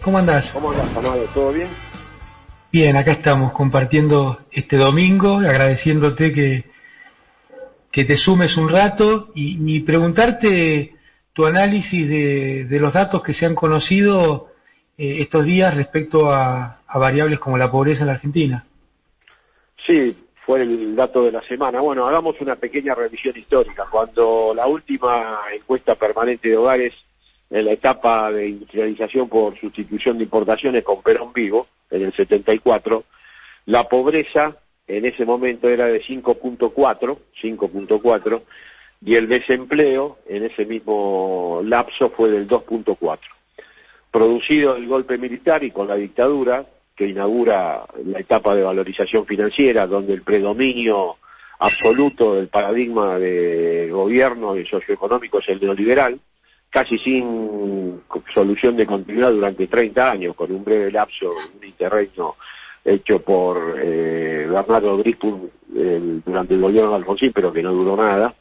¿Cómo andás? ¿Cómo andas, Amado? ¿Todo bien? Bien, acá estamos compartiendo este domingo, agradeciéndote que te sumes un rato y preguntarte tu análisis de los datos que se han conocido estos días respecto a variables como la pobreza en la Argentina. Sí, fue el dato de la semana. Bueno, hagamos una pequeña revisión histórica. Cuando la última encuesta permanente de hogares en la etapa de industrialización por sustitución de importaciones con Perón vivo, en el 74, la pobreza en ese momento era de 5.4, y el desempleo en ese mismo lapso fue del 2.4. Producido el golpe militar y con la dictadura, que inaugura la etapa de valorización financiera, donde el predominio absoluto del paradigma de gobierno y socioeconómico es el neoliberal, casi sin solución de continuidad durante 30 años, con un breve lapso, un interregno hecho por Bernardo Grispo durante el gobierno de Alfonsín, pero que no duró nada.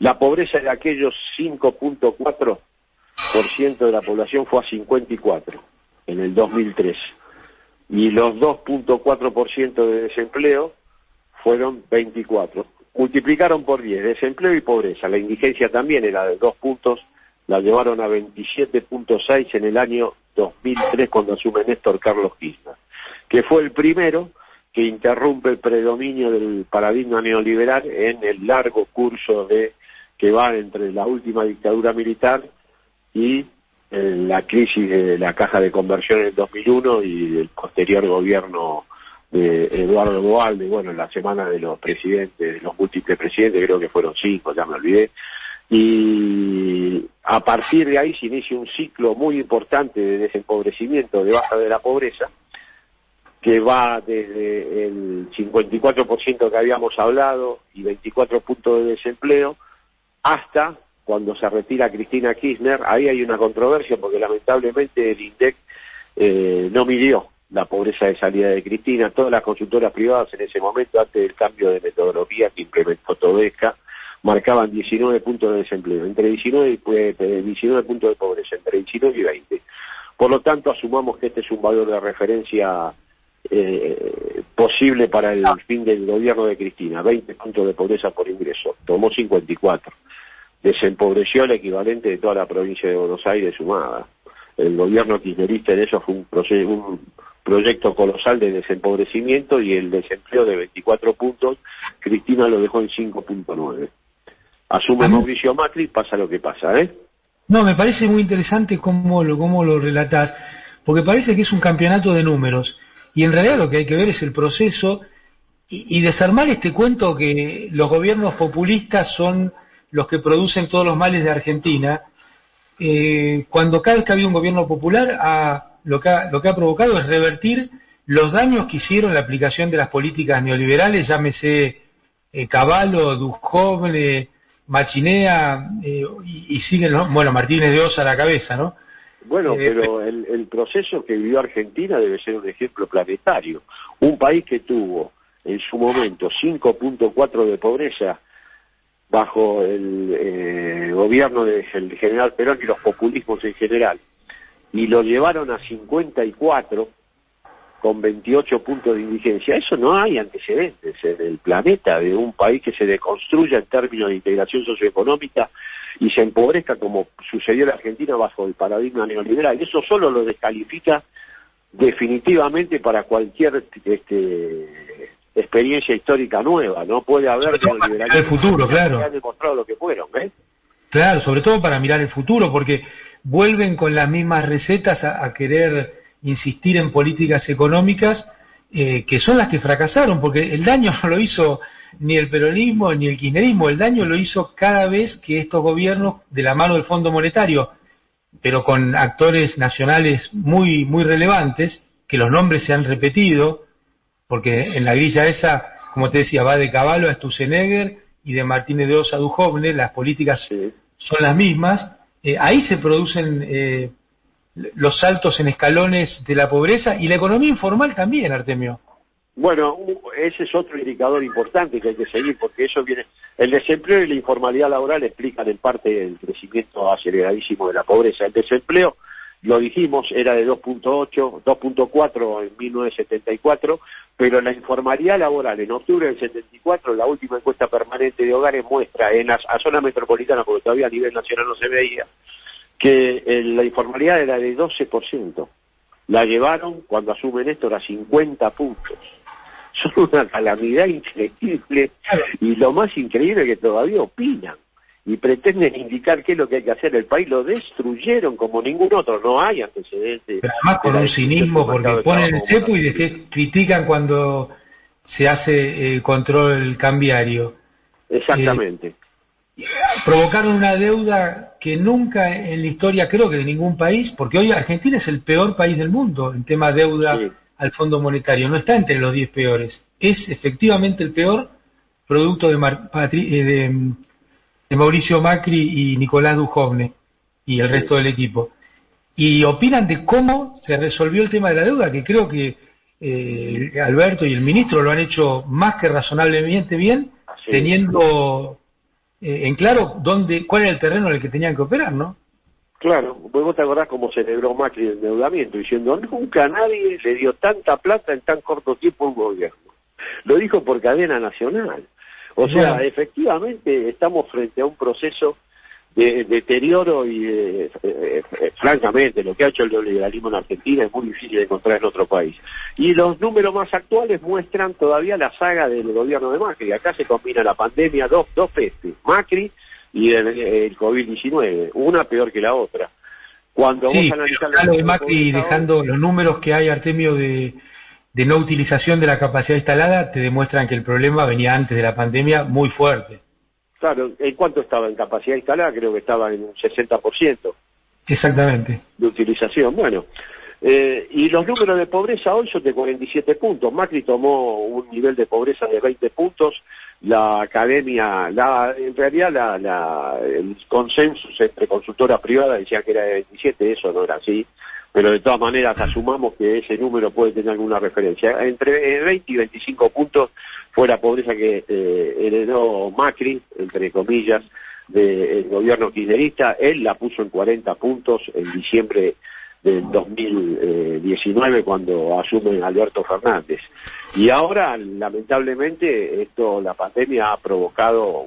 La pobreza de aquellos 5.4% de la población fue a 54 en el 2003, y los 2.4% de desempleo fueron 24. Multiplicaron por 10 desempleo y pobreza. La indigencia también era de 2 puntos, la llevaron a 27.6 en el año 2003 cuando asume Néstor Carlos Kirchner, que fue el primero que interrumpe el predominio del paradigma neoliberal en el largo curso que va entre la última dictadura militar y la crisis de la caja de conversión en el 2001 y el posterior gobierno de Eduardo Duhalde, bueno, en la semana de los presidentes, de los múltiples presidentes, creo que fueron 5, ya me olvidé, y a partir de ahí se inicia un ciclo muy importante de desempobrecimiento, de baja de la pobreza, que va desde el 54% que habíamos hablado y 24 puntos de desempleo, hasta cuando se retira Cristina Kirchner. Ahí hay una controversia porque lamentablemente el INDEC no midió la pobreza de salida de Cristina. Todas las consultoras privadas en ese momento, antes del cambio de metodología que implementó Todesca, marcaban 19 puntos de desempleo, entre 19 puntos de pobreza, entre 19 y 20. Por lo tanto, asumamos que este es un valor de referencia posible para el fin del gobierno de Cristina. 20 puntos de pobreza por ingreso, tomó 54. Desempobreció el equivalente de toda la provincia de Buenos Aires sumada. El gobierno kirchnerista en eso fue un proyecto colosal de desempobrecimiento, y el desempleo de 24 puntos, Cristina lo dejó en 5.9. Asume Mauricio Macri, pasa lo que pasa, ¿eh? No, me parece muy interesante cómo lo relatás, porque parece que es un campeonato de números, y en realidad lo que hay que ver es el proceso y desarmar este cuento que los gobiernos populistas son los que producen todos los males de Argentina, cuando cada vez que ha habido un gobierno popular, lo que ha provocado es revertir los daños que hicieron la aplicación de las políticas neoliberales, llámese Cavallo, Duhovne, Machinea, y siguen, ¿no? Bueno, Martínez de Osa a la cabeza, ¿no? Bueno, pero el proceso que vivió Argentina debe ser un ejemplo planetario. Un país que tuvo en su momento 5.4 de pobreza bajo el gobierno del general Perón y los populismos en general, y lo llevaron a 54 con 28 puntos de indigencia. Eso no hay antecedentes en el planeta de un país que se deconstruya en términos de integración socioeconómica y se empobrezca como sucedió en Argentina bajo el paradigma neoliberal. Eso solo lo descalifica definitivamente para cualquier experiencia histórica nueva. No puede haber neoliberalismo el futuro, claro. Que han demostrado lo que fueron, ¿eh? Claro, sobre todo para mirar el futuro, porque vuelven con las mismas recetas a querer insistir en políticas económicas que son las que fracasaron, porque el daño no lo hizo ni el peronismo ni el kirchnerismo, el daño lo hizo cada vez que estos gobiernos, de la mano del Fondo Monetario, pero con actores nacionales muy, muy relevantes, que los nombres se han repetido, porque en la grilla esa, como te decía, va de Cavallo a Sturzenegger y de Martínez de Osa a Duhovne, las políticas son las mismas. Ahí se producen los saltos en escalones de la pobreza y la economía informal también, Artemio. Bueno, ese es otro indicador importante que hay que seguir, porque eso viene, el desempleo y la informalidad laboral explican en parte el crecimiento aceleradísimo de la pobreza. El desempleo lo dijimos, era de 2.8, 2.4 en 1974, pero la informalidad laboral en octubre del 74, la última encuesta permanente de hogares muestra en la zona metropolitana, porque todavía a nivel nacional no se veía, que la informalidad era de 12%. La llevaron, cuando asumen esto, a 50 puntos. Son una calamidad increíble, y lo más increíble es que todavía opinan y pretenden indicar qué es lo que hay que hacer. El país lo destruyeron como ningún otro, no hay antecedentes. Pero además con un cinismo, porque ponen el cepo y después critican cuando se hace control cambiario. Exactamente. Provocaron una deuda que nunca en la historia, creo que de ningún país, porque hoy Argentina es el peor país del mundo en tema deuda al Fondo Monetario, no está entre los 10 peores, es efectivamente el peor, producto de Mauricio Macri y Nicolás Dujovne y el resto del equipo. Y opinan de cómo se resolvió el tema de la deuda, que creo que Alberto y el ministro lo han hecho más que razonablemente bien, teniendo en claro cuál era el terreno en el que tenían que operar, ¿no? Claro, vos te acordás cómo celebró Macri el endeudamiento, diciendo nunca nadie le dio tanta plata en tan corto tiempo a un gobierno. Lo dijo por cadena nacional. O sea, efectivamente estamos frente a un proceso de deterioro y francamente lo que ha hecho el neoliberalismo en Argentina es muy difícil de encontrar en otro país. Y los números más actuales muestran todavía la saga del gobierno de Macri. Acá se combina la pandemia, dos pestes, Macri y el COVID-19, una peor que la otra. Cuando vos analizás lo de Macri, dejando los números que hay, Artemio, de no utilización de la capacidad instalada, te demuestran que el problema venía antes de la pandemia muy fuerte. Claro, ¿en cuánto estaba en capacidad instalada? Creo que estaba en un 60%. Exactamente. De utilización. Bueno, y los números de pobreza hoy son de 47 puntos. Macri tomó un nivel de pobreza de 20 puntos. La academia, en realidad el consenso entre consultora privada decía que era de 27, eso no era así. Pero de todas maneras asumamos que ese número puede tener alguna referencia. Entre 20 y 25 puntos fue la pobreza que heredó Macri, entre comillas, del gobierno kirchnerista. Él la puso en 40 puntos en diciembre del 2019 cuando asume Alberto Fernández. Y ahora, lamentablemente, la pandemia ha provocado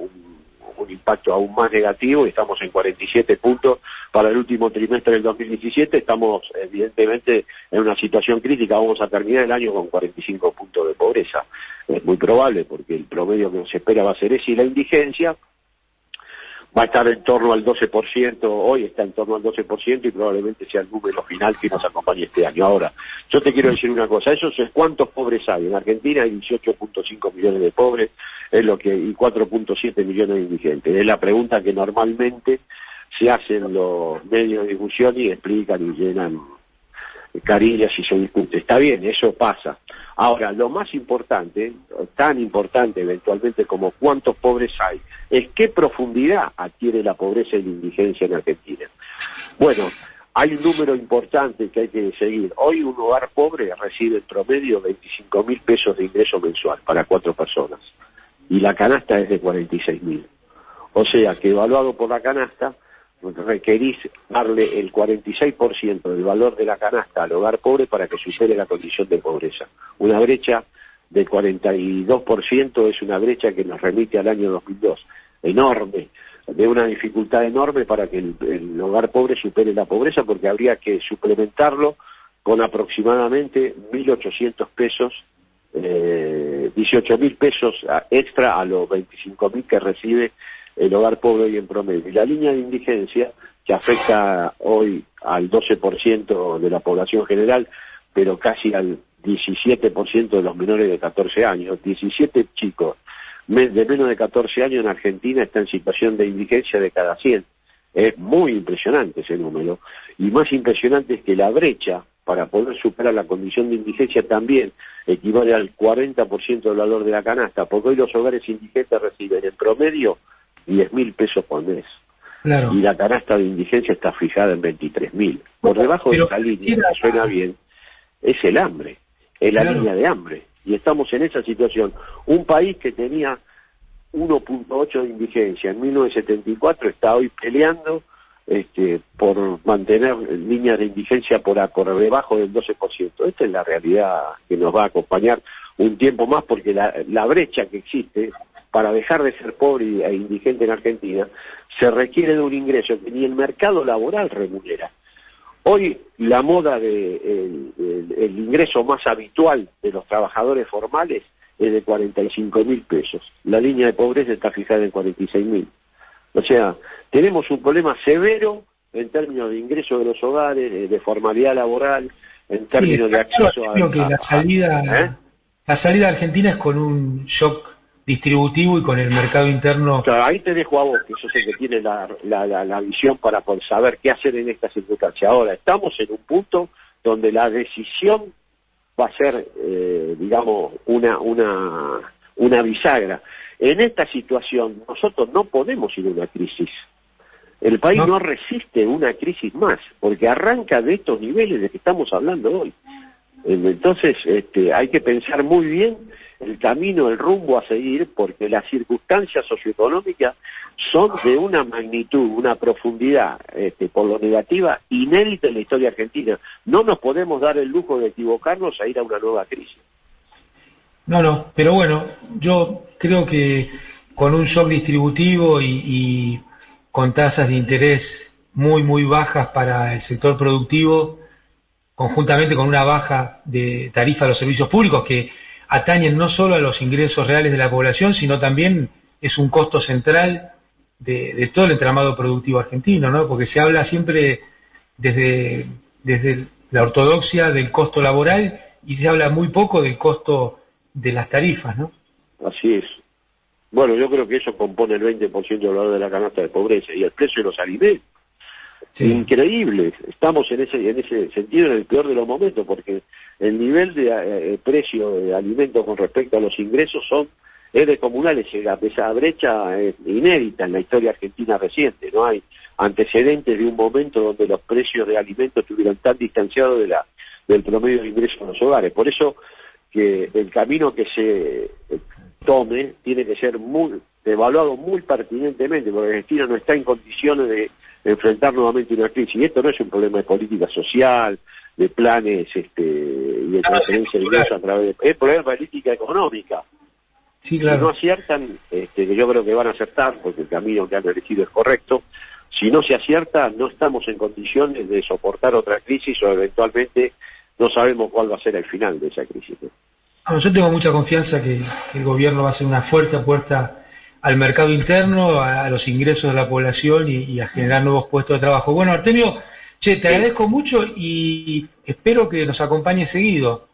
un impacto aún más negativo y estamos en 47 puntos para el último trimestre del 2017. Estamos evidentemente en una situación crítica, vamos a terminar el año con 45 puntos de pobreza. Es muy probable porque el promedio que se espera va a ser ese, y la indigencia va a estar en torno al 12%, hoy está en torno al 12% y probablemente sea el número final que nos acompañe este año. Ahora, yo te quiero decir una cosa, eso es cuántos pobres hay. En Argentina hay 18.5 millones de pobres, y 4.7 millones de indigentes. Es la pregunta que normalmente se hacen los medios de difusión y explican y llenan carillas y se discute. Está bien, eso pasa. Ahora, lo más importante, tan importante eventualmente como cuántos pobres hay, es qué profundidad adquiere la pobreza y la indigencia en Argentina. Bueno, hay un número importante que hay que seguir. Hoy un hogar pobre recibe en promedio 25.000 pesos de ingreso mensual para 4 personas. Y la canasta es de 46.000. O sea que evaluado por la canasta, requerís darle el 46% del valor de la canasta al hogar pobre para que supere la condición de pobreza. Una brecha del 42% es una brecha que nos remite al año 2002. Enorme, de una dificultad enorme para que el hogar pobre supere la pobreza, porque habría que suplementarlo con aproximadamente 1.800 pesos, 18.000 pesos extra a los 25.000 que recibe el hogar pobre hoy en promedio. Y la línea de indigencia, que afecta hoy al 12% de la población general, pero casi al 17% de los menores de 14 años, 17 chicos de menos de 14 años en Argentina están en situación de indigencia de cada 100. Es muy impresionante ese número. Y más impresionante es que la brecha para poder superar la condición de indigencia también equivale al 40% del valor de la canasta, porque hoy los hogares indigentes reciben en promedio 10.000 pesos por mes. Claro. Y la canasta de indigencia está fijada en 23.000. Por debajo de esa línea, que suena bien, es el hambre, es la línea de hambre. Y estamos en esa situación. Un país que tenía 1.8 de indigencia en 1974 está hoy peleando por mantener líneas de indigencia por debajo del 12%. Esta es la realidad que nos va a acompañar un tiempo más, porque la brecha que existe para dejar de ser pobre e indigente en Argentina se requiere de un ingreso que ni el mercado laboral remunera. Hoy la moda el ingreso más habitual de los trabajadores formales es de 45.000 pesos. La línea de pobreza está fijada en 46.000. O sea, tenemos un problema severo en términos de ingreso de los hogares, de formalidad laboral, en términos de acceso a... que la salida argentina es con un shock distributivo y con el mercado interno. Claro, ahí te dejo a vos, que yo sé que tiene la visión para poder saber qué hacer en esta circunstancia. Ahora, estamos en un punto donde la decisión va a ser, digamos, una bisagra. En esta situación, nosotros no podemos ir a una crisis. El país no resiste una crisis más, porque arranca de estos niveles de que estamos hablando hoy. Entonces, hay que pensar muy bien el camino, el rumbo a seguir, porque las circunstancias socioeconómicas son de una magnitud, una profundidad, por lo negativa, inédita en la historia argentina. No nos podemos dar el lujo de equivocarnos a ir a una nueva crisis. No, pero bueno, yo creo que con un shock distributivo y con tasas de interés muy, muy bajas para el sector productivo, conjuntamente con una baja de tarifa a los servicios públicos que atañen no solo a los ingresos reales de la población, sino también es un costo central de todo el entramado productivo argentino, ¿no? Porque se habla siempre desde la ortodoxia del costo laboral y se habla muy poco del costo de las tarifas, ¿no? Así es. Bueno, yo creo que eso compone el 20% del valor de la canasta de pobreza y el precio de los alimentos. Sí. Increíble. Estamos en ese sentido en el peor de los momentos, porque el nivel de precio de alimentos con respecto a los ingresos es descomunal. Esa brecha es inédita en la historia argentina reciente. No hay antecedentes de un momento donde los precios de alimentos estuvieran tan distanciados del promedio de ingresos en los hogares. Por eso que el camino que se tome tiene que ser evaluado muy pertinentemente, porque Argentina no está en condiciones de enfrentar nuevamente una crisis. Y esto no es un problema de política social, de planes y de transferencia de ingresos a través de... Es problema de política económica. Sí, claro. Si no aciertan, que yo creo que van a acertar, porque el camino que han elegido es correcto, si no se acierta, no estamos en condiciones de soportar otra crisis o eventualmente no sabemos cuál va a ser el final de esa crisis, ¿no? Yo tengo mucha confianza que el gobierno va a hacer una fuerte apuesta al mercado interno, a los ingresos de la población y a generar nuevos puestos de trabajo. Bueno, Artemio, te agradezco mucho y espero que nos acompañe seguido.